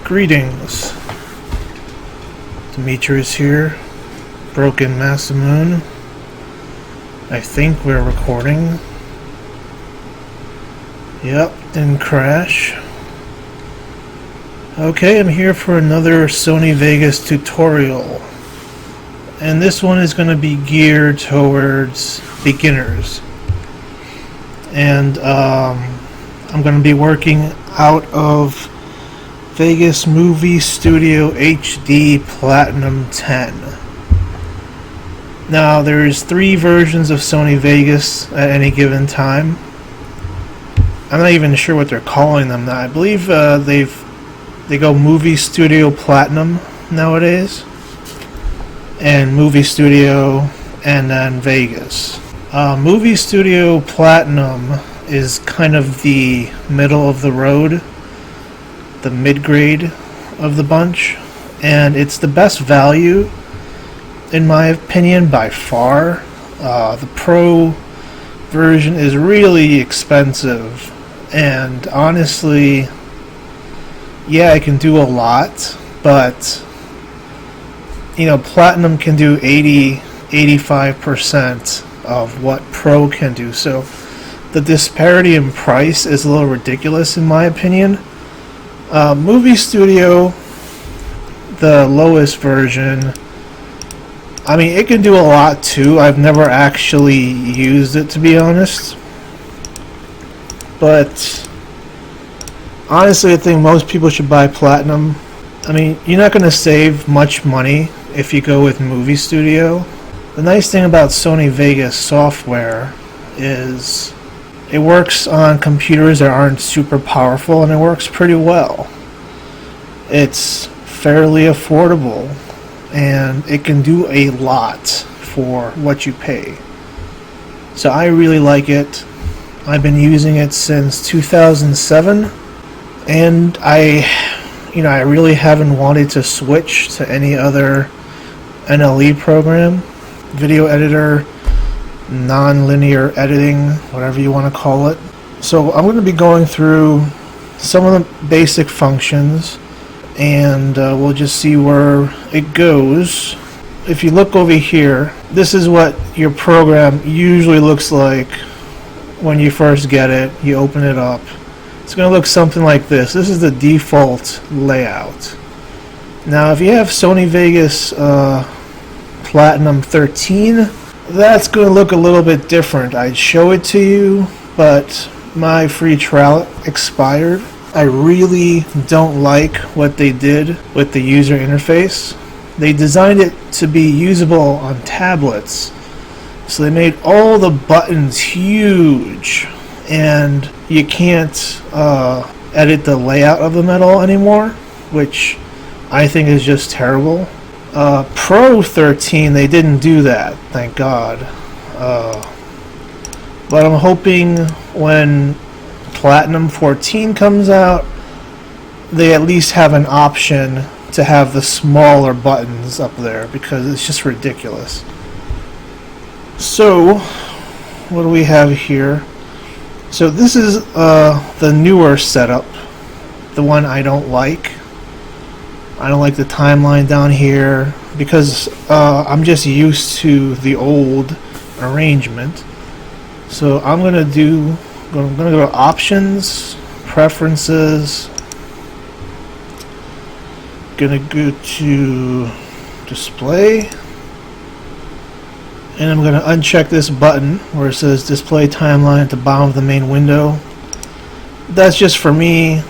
Greetings. Demetrius here. Broken Masamune. I think we're recording. Yep, didn't crash. Okay, I'm here for another Sony Vegas tutorial. And this one is going to be geared towards beginners. And I'm going to be working out of Vegas Movie Studio HD Platinum 10. Now there's 3 versions of Sony Vegas at any given time. I'm not even sure what they're calling them now. I believe they go Movie Studio Platinum nowadays, and Movie Studio, and then Vegas. Movie Studio Platinum is kind of the middle of the road, the mid-grade of the bunch, and it's the best value in my opinion by far. The Pro version is really expensive, and honestly, yeah, it can do a lot, but you know, Platinum can do 85% of what Pro can do, so the disparity in price is a little ridiculous in my opinion. Movie Studio, the lowest version, I mean, it can do a lot too. I've never actually used it, to be honest, but honestly I think most people should buy Platinum. I mean, you're not going to save much money if you go with Movie Studio. The nice thing about Sony Vegas software is it works on computers that aren't super powerful, and it works pretty well. It's fairly affordable, and it can do a lot for what you pay. So I really like it. I've been using it since 2007, and I really haven't wanted to switch to any other NLE program, video editor, non-linear editing, whatever you want to call it. So I'm going to be going through some of the basic functions, and we'll just see where it goes. If you look over here, this is what your program usually looks like when you first get it. You open it up. It's going to look something like this. This is the default layout. Now if you have Sony Vegas Platinum 13, that's going to look a little bit different. I'd show it to you, but my free trial expired. I really don't like what they did with the user interface. They designed it to be usable on tablets, so they made all the buttons huge, and you can't edit the layout of them at all anymore, which I think is just terrible. Pro 13, they didn't do that, thank God. But I'm hoping when Platinum 14 comes out, they at least have an option to have the smaller buttons up there, because it's just ridiculous. So, what do we have here? So this is the newer setup, the one I don't like. I don't like the timeline down here because I'm just used to the old arrangement. So I'm gonna go to options, preferences, gonna go to display, and I'm gonna uncheck this button where it says display timeline at the bottom of the main window. That's just for me.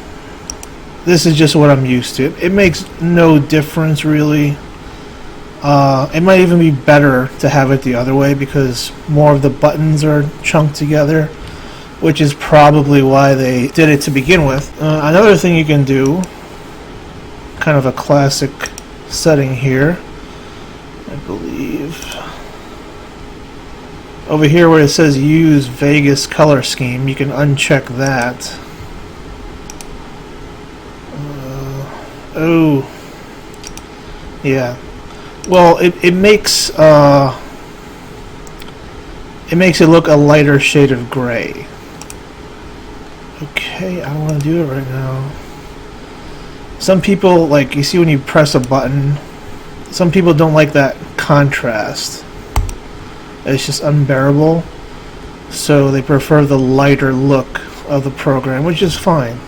This is just what I'm used to. It makes no difference really. It might even be better to have it the other way, because more of the buttons are chunked together, which is probably why they did it to begin with. Another thing you can do, kind of a classic setting here, I believe, over here where it says use Vegas color scheme, you can uncheck that. Oh, yeah. Well, it makes it look a lighter shade of gray. Okay, I don't want to do it right now. Some people, like, you see when you press a button, some people don't like that contrast. It's just unbearable. So they prefer the lighter look of the program, which is fine.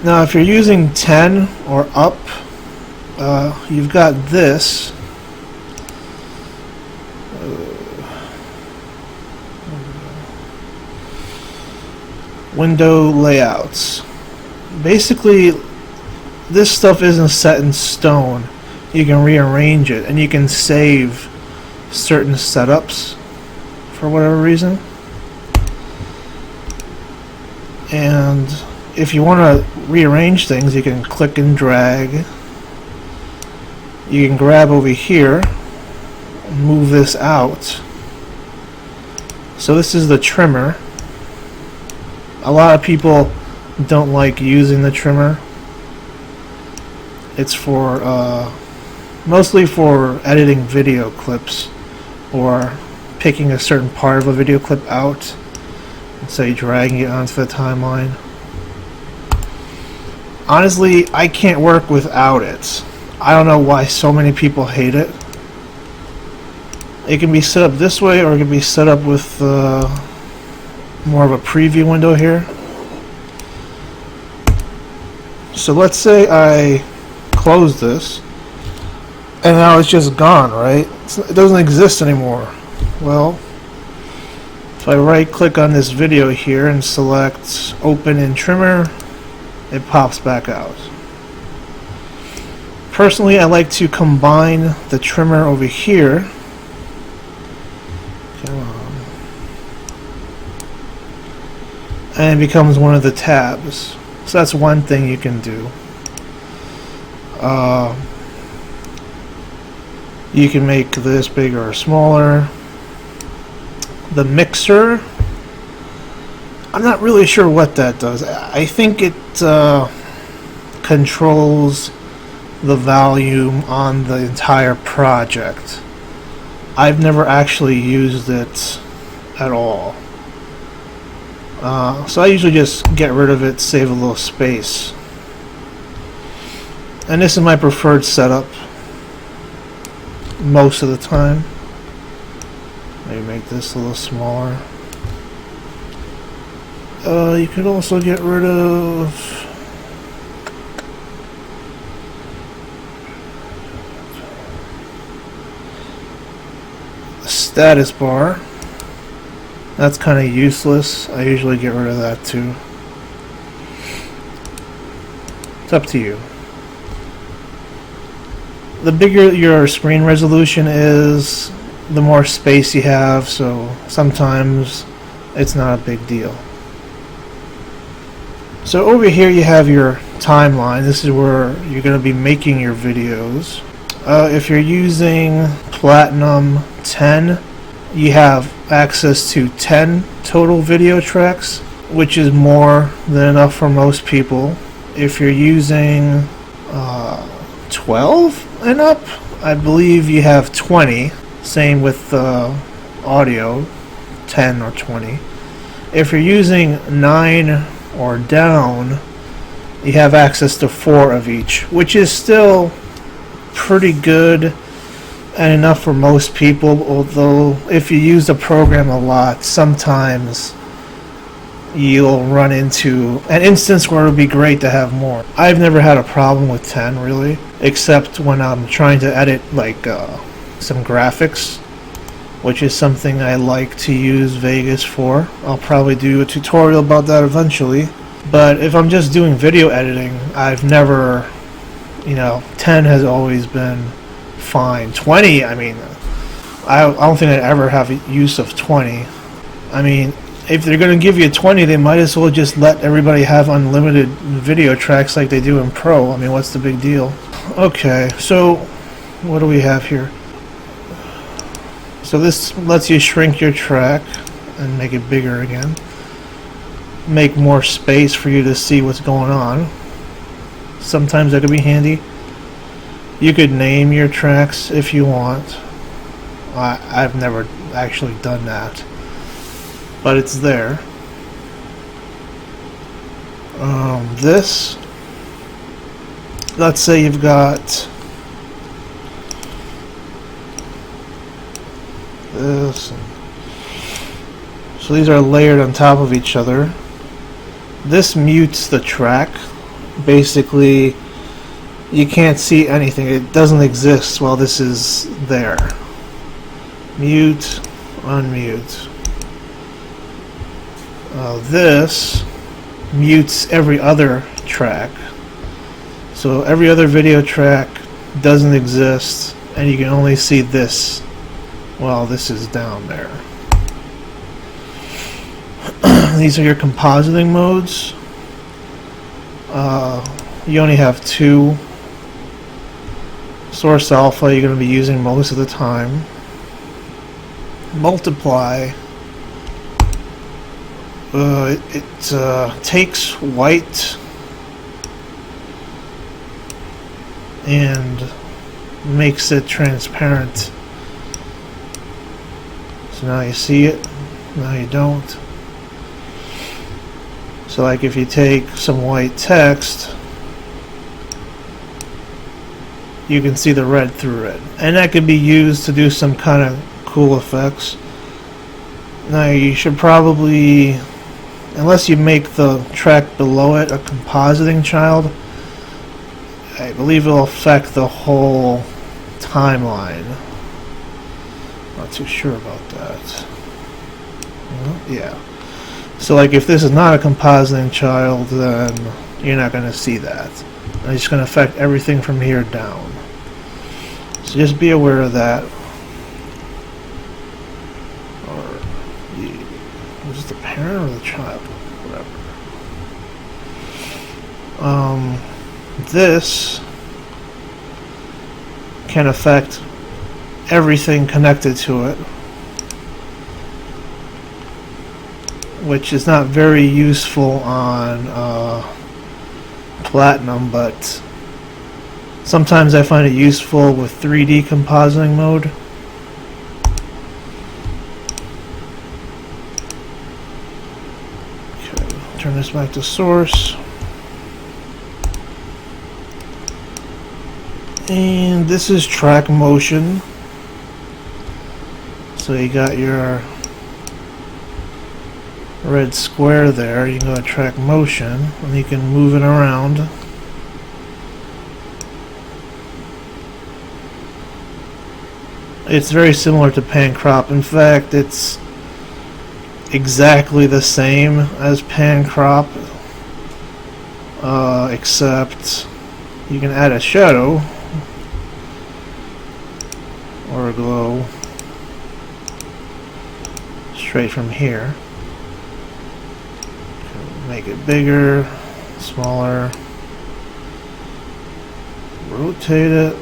Now, if you're using 10 or up, you've got this. Window layouts. Basically, this stuff isn't set in stone. You can rearrange it, and you can save certain setups for whatever reason. And if you want to rearrange things, you can click and drag. You can grab over here, move this out. So this is the trimmer. A lot of people don't like using the trimmer. It's for mostly for editing video clips or picking a certain part of a video clip out and say dragging it onto the timeline. Honestly, I can't work without it. I don't know why so many people hate it. It can be set up this way, or it can be set up with more of a preview window here. So let's say I close this, and now it's just gone, right? It doesn't exist anymore. Well, if I right click on this video here and select open in trimmer, it pops back out. Personally, I like to combine the trimmer over here. Come on. And it becomes one of the tabs. So that's one thing you can do. You can make this bigger or smaller. The mixer, I'm not really sure what that does. I think it controls the volume on the entire project. I've never actually used it at all. So I usually just get rid of it, save a little space. And this is my preferred setup most of the time. Maybe make this a little smaller. You could also get rid of the status bar. That's kind of useless. I usually get rid of that too. It's up to you. The bigger your screen resolution is, the more space you have, so sometimes it's not a big deal. So over here you have your timeline. This is where you're going to be making your videos. If you're using Platinum 10, you have access to 10 total video tracks, which is more than enough for most people. If you're using 12 and up, I believe you have 20. Same with audio, 10 or 20. If you're using 9 or down, you have access to 4 of each, which is still pretty good and enough for most people, although if you use the program a lot, sometimes you'll run into an instance where it would be great to have more. I've never had a problem with 10 really, except when I'm trying to edit like some graphics, which is something I like to use Vegas for. I'll probably do a tutorial about that eventually. But if I'm just doing video editing, I've never, 10 has always been fine. 20, I mean, I don't think I'd ever have use of 20. I mean, if they're going to give you 20, they might as well just let everybody have unlimited video tracks like they do in Pro. I mean, what's the big deal? Okay, so what do we have here? So this lets you shrink your track and make it bigger again. Make more space for you to see what's going on. Sometimes that could be handy. You could name your tracks if you want. I've never actually done that, but it's there. This, let's say you've got this, so these are layered on top of each other. This mutes the track. Basically, you can't see anything. It doesn't exist while this is there. Mute, unmute. This mutes every other track. So every other video track doesn't exist, and you can only see this while this is down there. These are your compositing modes. You only have two. Source alpha you're going to be using most of the time. Multiply, it takes white and makes it transparent. So now you see it, now you don't. So like if you take some white text, you can see the red through it. And that could be used to do some kind of cool effects. Now you should probably, unless you make the track below it a compositing child, I believe it'll affect the whole timeline. Not too sure about that. Yeah. So like if this is not a compositing child, then you're not going to see that. And it's going to affect everything from here down. So just be aware of that. Or is it the parent or the child? Whatever. This can affect everything connected to it, which is not very useful on Platinum, but sometimes I find it useful with 3D compositing mode. Okay, turn this back to source. And this is track motion. So you got your red square there. You can go to track motion and you can move it around. It's very similar to pan crop. In fact, it's exactly the same as pan crop, except you can add a shadow or a glow straight from here. Make it bigger, smaller, rotate it.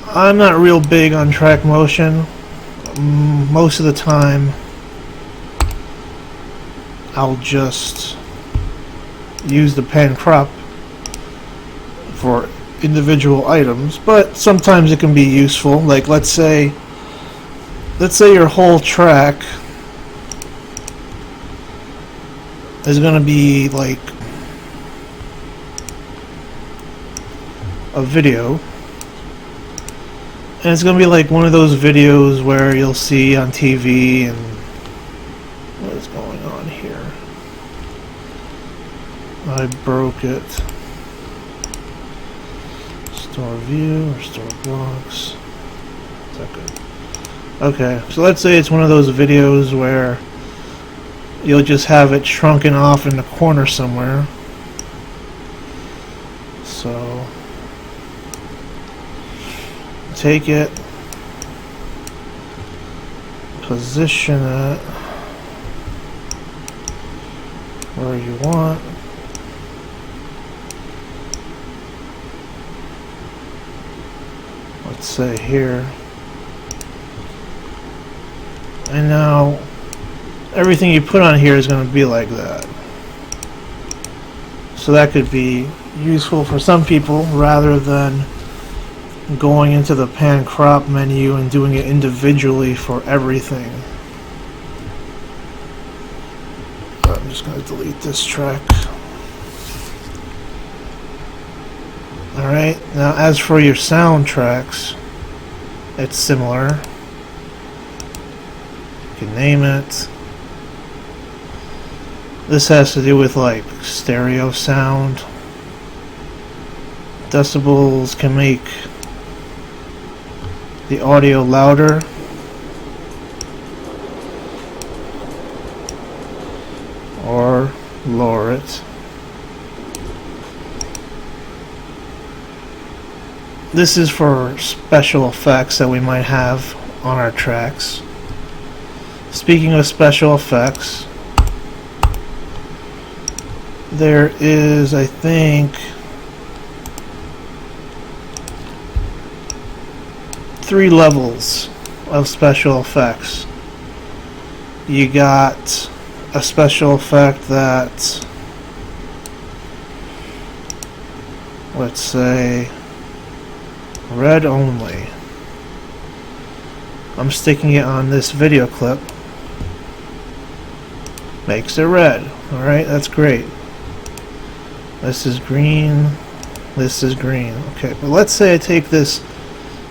I'm not real big on track motion. Most of the time I'll just use the pan crop for individual items, but sometimes it can be useful. Like let's say your whole track is going to be like a video, and it's going to be like one of those videos where you'll see on TV and what is going on here. I broke it. Store view or store blocks. Is that good? Okay, so let's say it's one of those videos where you'll just have it shrunken off in the corner somewhere. So take it, position it where you want. Let's say here. And now everything you put on here is going to be like that. So that could be useful for some people rather than going into the pan crop menu and doing it individually for everything. just going to delete this track. Alright, now as for your soundtracks, it's similar. You can name it. This has to do with like stereo sound. Decibels can make the audio louder. Or lower it. This is for special effects that we might have on our tracks. Speaking of special effects, there is, I think, 3 levels of special effects. You got a special effect that, let's say, red only. I'm sticking it on this video clip. Makes it red. Alright, that's great. This is green. This is green. Okay, but let's say I take this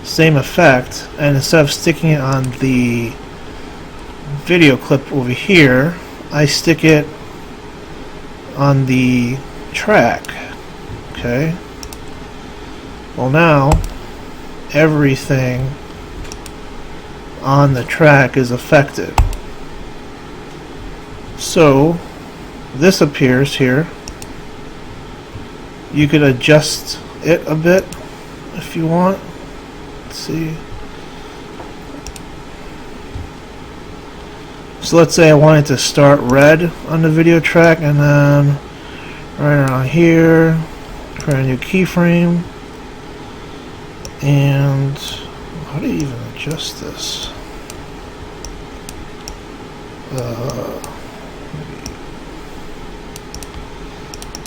same effect and instead of sticking it on the video clip over here, I stick it on the track. Okay. Well, now everything on the track is affected. So this appears here. You could adjust it a bit if you want. Let's see. So let's say I wanted to start red on the video track and then right around here create a new keyframe. And how do you even adjust this?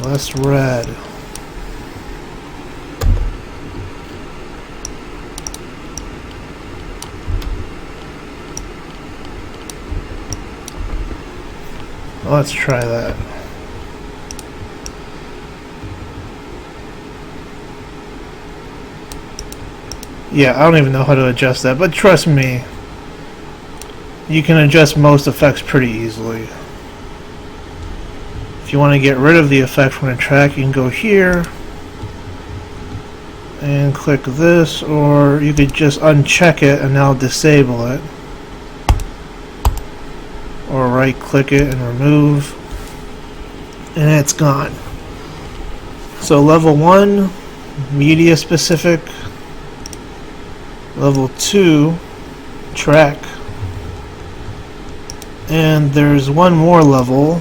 Less red. Let's try that. Yeah, I don't even know how to adjust that, but trust me, you can adjust most effects pretty easily. If you want to get rid of the effect from the track, you can go here and click this, or you could just uncheck it and now disable it. Or right click it and remove, and it's gone. So level 1, media specific. Level 2, track. And there's one more level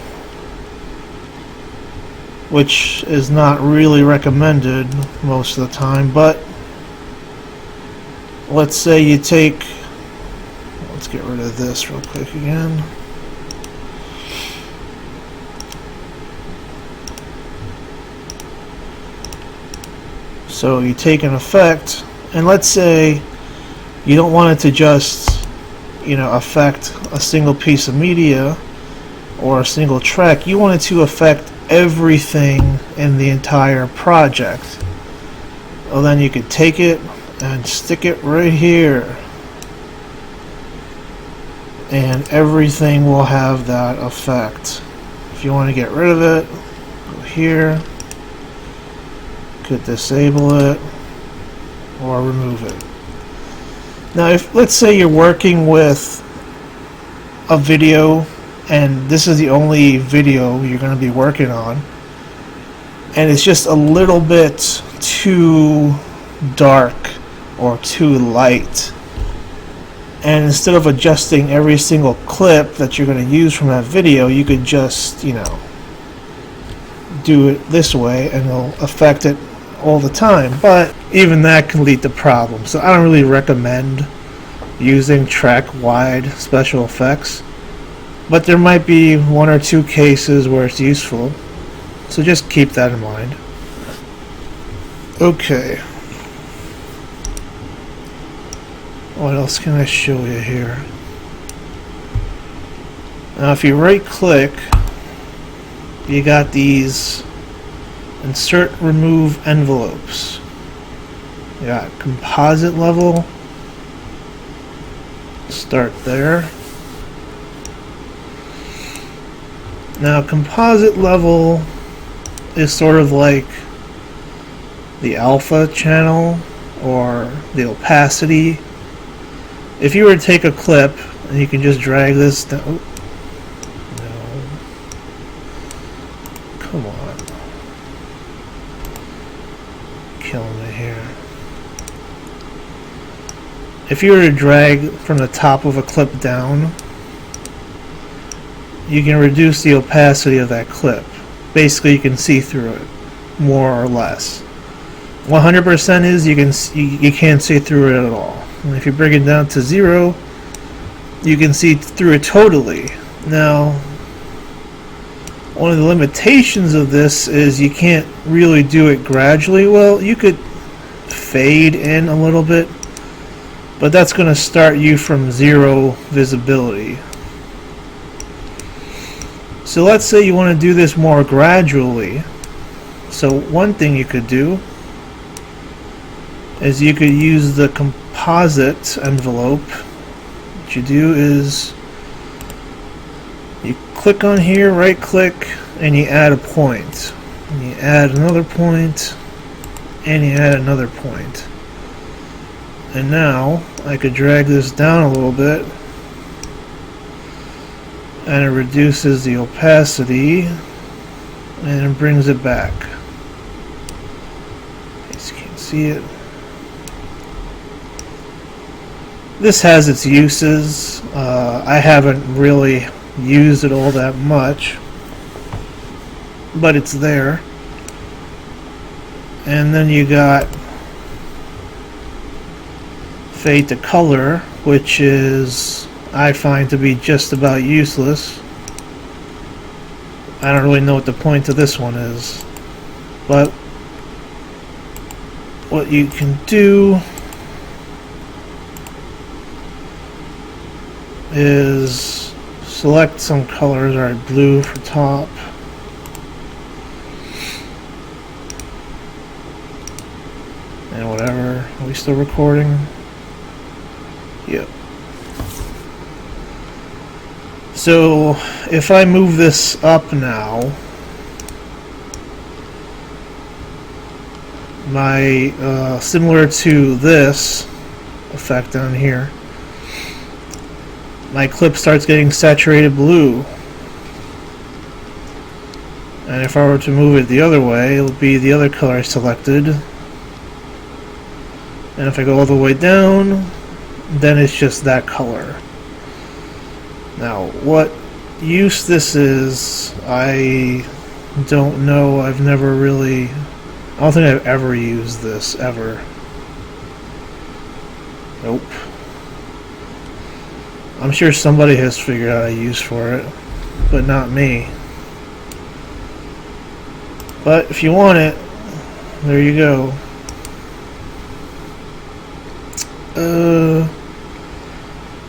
which is not really recommended most of the time, but let's say you take, let's get rid of this real quick again. So you take an effect, and let's say you don't want it to just, affect a single piece of media or a single track. You want it to affect everything in the entire project. Well, then you could take it and stick it right here, and everything will have that effect. If you want to get rid of it, go here. Could disable it or remove it. Now, if let's say you're working with a video and this is the only video you're going to be working on, and it's just a little bit too dark or too light, and instead of adjusting every single clip that you're going to use from that video, you could just do it this way and it'll affect it all the time. But even that can lead to problems, so I don't really recommend using track-wide special effects, but there might be 1 or 2 cases where it's useful, so just keep that in mind. Okay, what else can I show you here? Now if you right click you got these insert remove envelopes. You got composite level. Start there. Now composite level is sort of like the alpha channel or the opacity. If you were to take a clip and you can just drag this down. Oh, no. Come on. Killing me here. If you were to drag from the top of a clip down, you can reduce the opacity of that clip. Basically, you can see through it, more or less. 100% is you can't see through it at all. And if you bring it down to 0, you can see through it totally. Now, one of the limitations of this is you can't really do it gradually. Well, you could fade in a little bit, but that's going to start you from 0 visibility. So let's say you want to do this more gradually. So one thing you could do is you could use the composite envelope. What you do is you click on here, right click, and you add a point. And you add another point, and you add another point. And now I could drag this down a little bit, and it reduces the opacity and it brings it back. In case you can't see it. This has its uses. I haven't really used it all that much, but it's there. And then you got fade to color, which is I find to be just about useless. I don't really know what the point of this one is, but what you can do is select some colors. Alright, blue for top. And whatever. Are we still recording? Yep. So if I move this up now, my similar to this effect down here, my clip starts getting saturated blue. And if I were to move it the other way, it'll be the other color I selected. And if I go all the way down, then it's just that color. Now, what use this is, I don't know. I've never really... I don't think I've ever used this, ever. Nope. I'm sure somebody has figured out a use for it, but not me. But if you want it, there you go.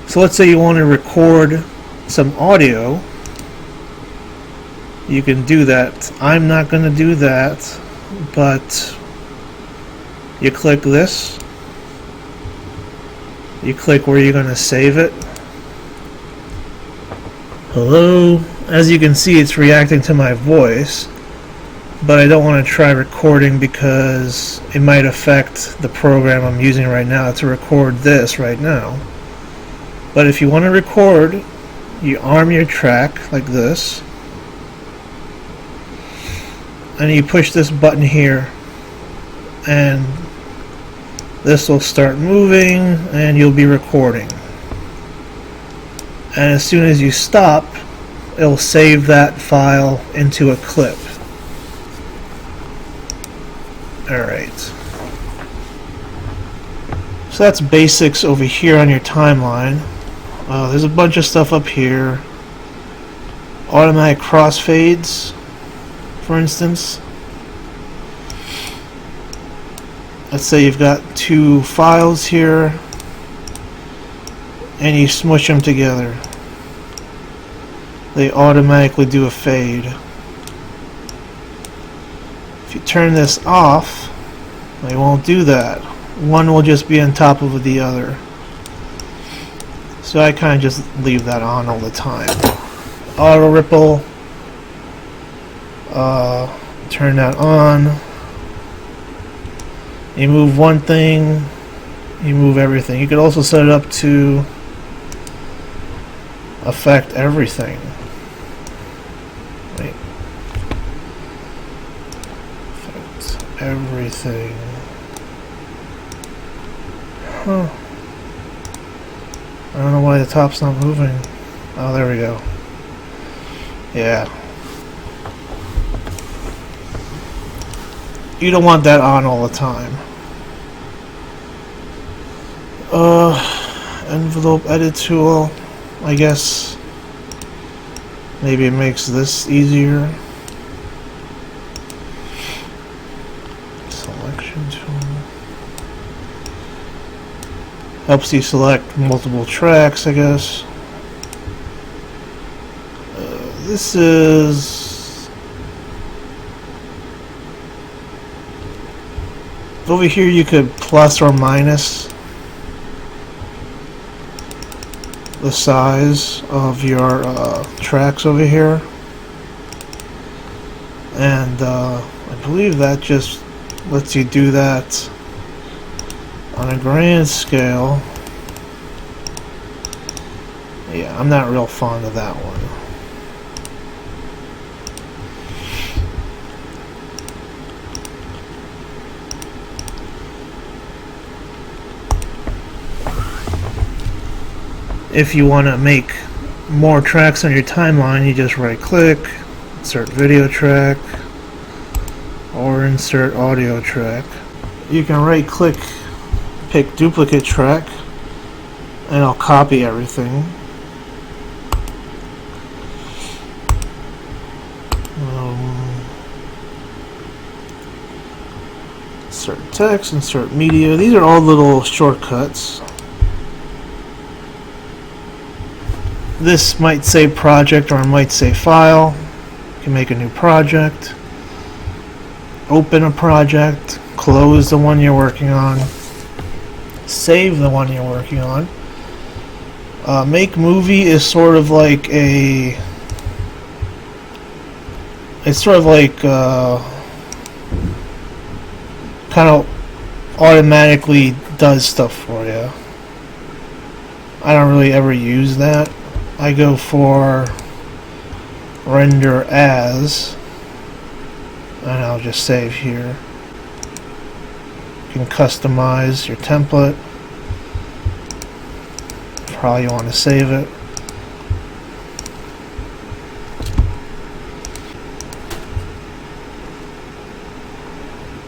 So let's say you want to record some audio. You can do that. I'm not going to do that, but you click this. You click where you're going to save it. Hello. As you can see, it's reacting to my voice, but I don't want to try recording because it might affect the program I'm using right now to record this right now. But if you want to record, you arm your track like this, and you push this button here, and this will start moving and you'll be recording. And as soon as you stop, it'll save that file into a clip. Alright. So that's basics over here on your timeline. There's a bunch of stuff up here. Automatic crossfades, for instance. Let's say you've got two files here and you smush them together. They automatically do a fade. If you turn this off, it won't do that. One will just be on top of the other. So I kind of just leave that on all the time. Auto ripple. Turn that on. You move one thing, you move everything. You could also set it up to affect everything. Wait. Affect everything. Huh. I don't know why the top's not moving. Oh, there we go. Yeah. You don't want that on all the time. Envelope edit tool. I guess maybe it makes this easier. Selection tool. Helps you select multiple tracks, I guess. This is... Over here you could plus or minus the size of your tracks over here. And I believe that just lets you do that on a grand scale. Yeah, I'm not real fond of that one. If you want to make more tracks on your timeline, you just right click, insert video track, or insert audio track. You can right click, pick duplicate track, and I'll copy everything. Insert text, insert media. These are all little shortcuts. This might say project or it might say file. You can make a new project, open a project, close the one you're working on, save the one you're working on. Make movie is sort of like a... It's sort of like kind of automatically does stuff for you. I don't really ever use that. I go for render as, and I'll just save here. You can customize your template for how you want to save it.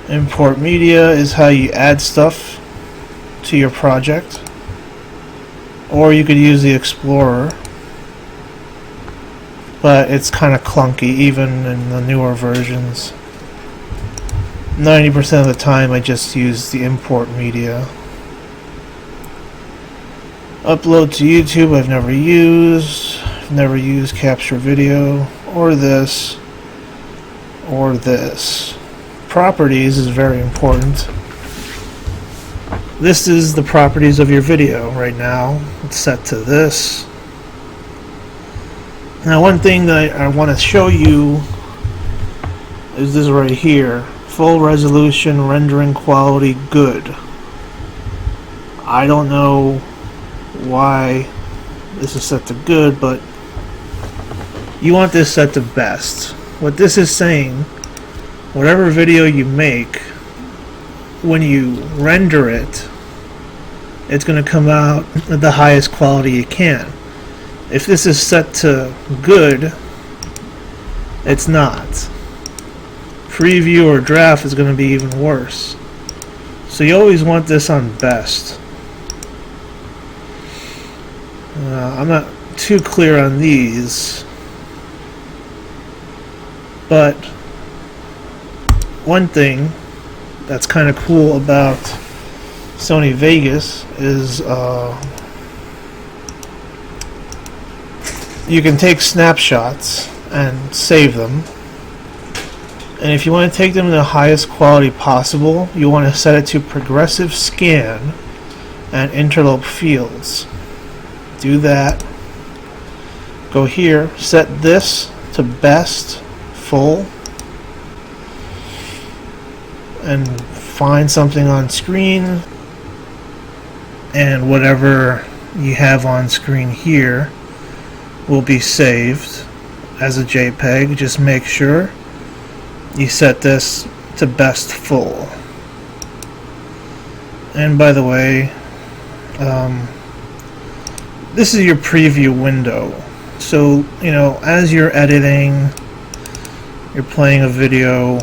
Import media is how you add stuff to your project, or you could use the Explorer, but it's kind of clunky even in the newer versions. 90% of the time I just use the import media. Upload to YouTube I've never used. I've never used capture video or this or this. Properties is very important. This is the properties of your video right now. It's set to this. Now one thing that I want to show you is this right here. Full resolution rendering quality good. I don't know why this is set to good, but you want this set to best. What this is saying, whatever video you make, when you render it, it's going to come out at the highest quality you can. If this is set to good, it's not. Preview or draft is going to be even worse. So you always want this on best. I'm not too clear on these, but one thing that's kind of cool about Sony Vegas is you can take snapshots and save them, And if you want to take them to the highest quality possible, you want to set it to progressive scan and interlope fields. Do that. Go here, set this to best full, and find something on screen, and whatever you have on screen here will be saved as a JPEG. Just make sure you set this to best full. And by the way, this is your preview window. So, you know, as you're editing, you're playing a video,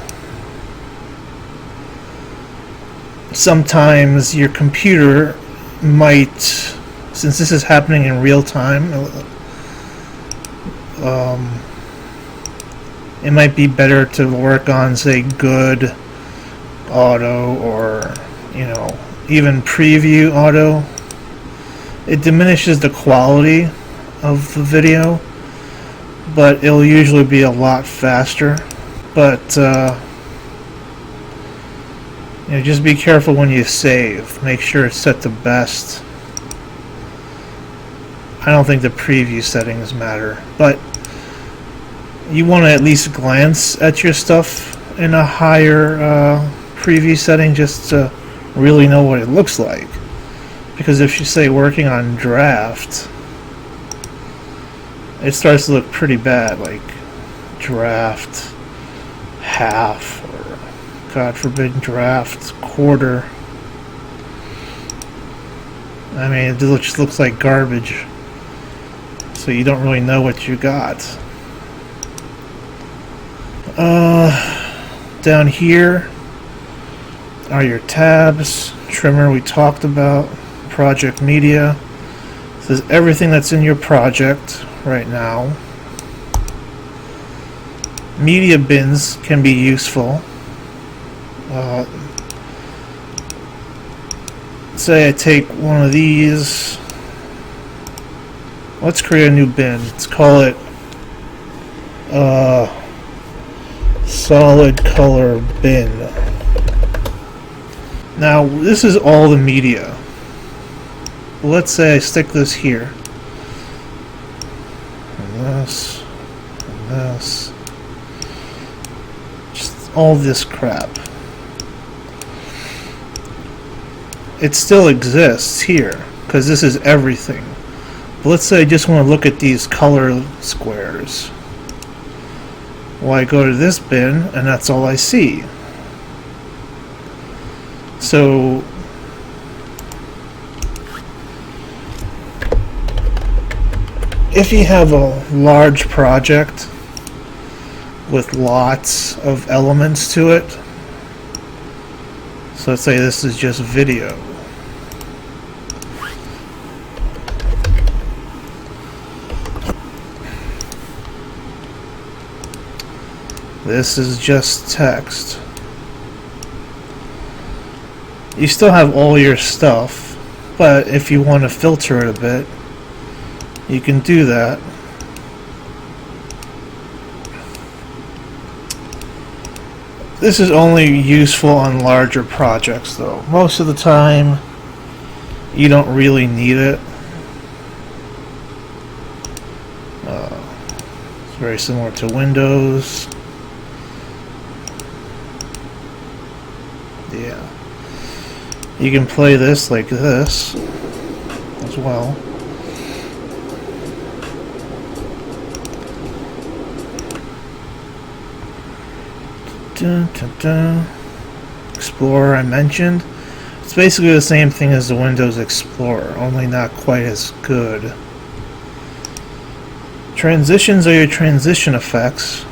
sometimes your computer might, since this is happening in real time, it might be better to work on, say, good auto, or, you know, even preview auto. It diminishes the quality of the video, but it'll usually be a lot faster. But you know, just be careful when you save. Make sure it's set to best. I don't think the preview settings matter, but you want to at least glance at your stuff in a higher preview setting just to really know what it looks like. Because if you say working on draft, it starts to look pretty bad, like draft half, or God forbid draft quarter. I mean, it just looks like garbage, so you don't really know what you got. Down here are your tabs. Trimmer we talked about. Project media. This is everything that's in your project right now. Media bins can be useful. Say I take one of these. Let's create a new bin. Let's call it solid color bin. Now this is all the media. Let's say I stick this here, and this, and this, just all this crap. It still exists here because this is everything. But let's say I just want to look at these color squares. Well, I go to this bin and that's all I see. So if you have a large project with lots of elements to it, so let's say this is just video. This is just text. You still have all your stuff, but if you want to filter it a bit, you can do that. This is only useful on larger projects though. Most of the time you don't really need it. It's very similar to Windows. Yeah. You can play this like this as well. Dun, dun, dun. Explorer I mentioned. It's basically the same thing as the Windows Explorer, only not quite as good. Transitions are your transition effects.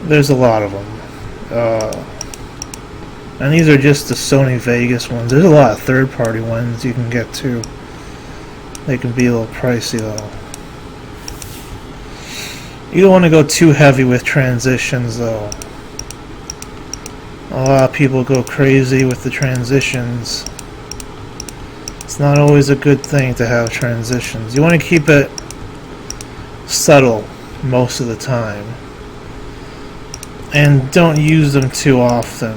There's a lot of them. And these are just the Sony Vegas ones. There's a lot of third-party ones you can get too. They can be a little pricey though. You don't want to go too heavy with transitions though. A lot of people go crazy with the transitions. It's not always a good thing to have transitions. You want to keep it subtle most of the time. And don't use them too often.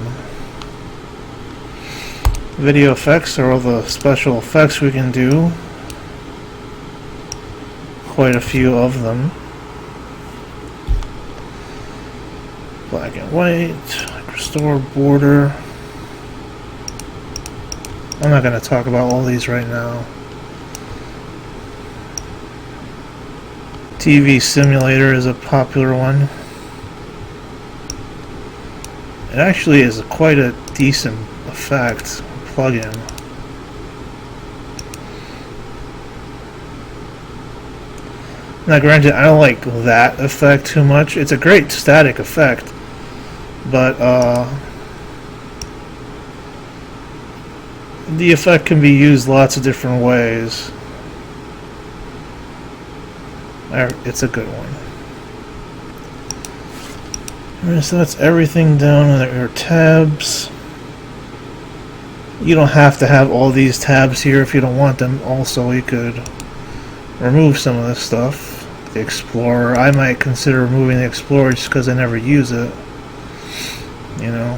Video effects are all the special effects we can do. Quite a few of them. Black and white, restore border. I'm not going to talk about all these right now. TV simulator is a popular one. It actually is quite a decent effect plugin. Now granted, I don't like that effect too much. It's a great static effect, but the effect can be used lots of different ways. It's a good one. Alright, so that's everything down in your tabs. You don't have to have all these tabs here if you don't want them. Also, you could remove some of this stuff. The Explorer, I might consider removing the Explorer just because I never use it. You know.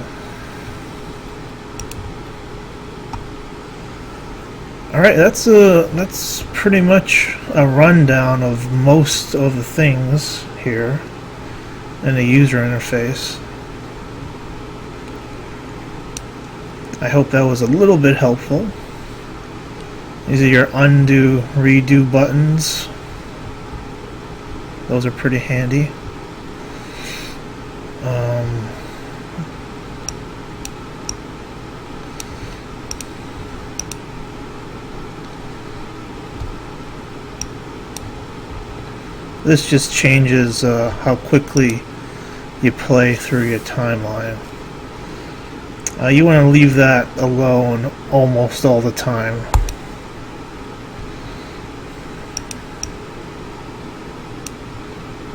Alright, that's pretty much a rundown of most of the things here in the user interface. I hope that was a little bit helpful. These are your undo, redo buttons. Those are pretty handy. This just changes how quickly you play through your timeline. You want to leave that alone almost all the time.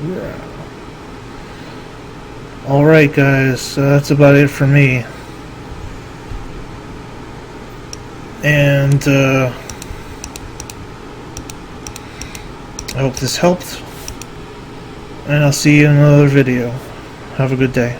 Yeah. Alright guys, that's about it for me. And I hope this helped. And I'll see you in another video. Have a good day.